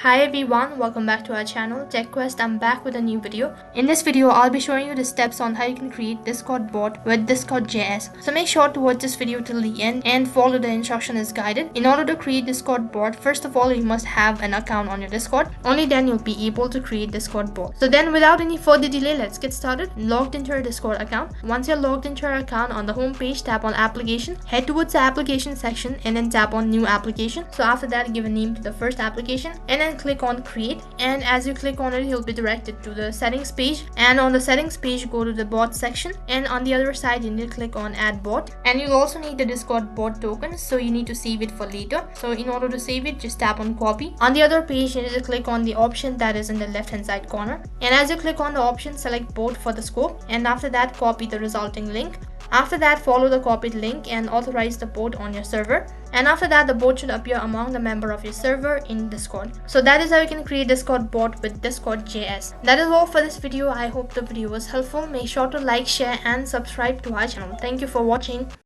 Hi everyone, welcome back to our channel TechQuest. I'm back with a new video. In this video, I'll be showing you the steps on how you can create Discord bot with Discord.js. So make sure to watch this video till the end and follow the instruction as guided. In order to create Discord bot, first of all, you must have an account on your Discord. Only then you'll be able to create Discord bot. So then without any further delay, let's get started. Logged into your Discord account. Once you're logged into your account, on the home page, tap on application, head towards the application section and then tap on new application. So after that, give a name to the first application and then click on create, and as you click on it, you'll be directed to the settings page, and on the settings page go to the bot section, and on the other side you need to click on add bot, and you'll also need the Discord bot token, so you need to save it for later. So in order to save it, just tap on copy. On the other page you need to click on the option that is in the left hand side corner, and as you click on the option, select bot for the scope, and after that copy the resulting link. After that, follow the copied link and authorize the bot on your server, and after that the bot should appear among the member of your server in Discord. So that is how you can create Discord bot with Discord.js. That is all for this video. I hope the video was helpful. Make sure to like, share and subscribe to our channel. Thank you for watching.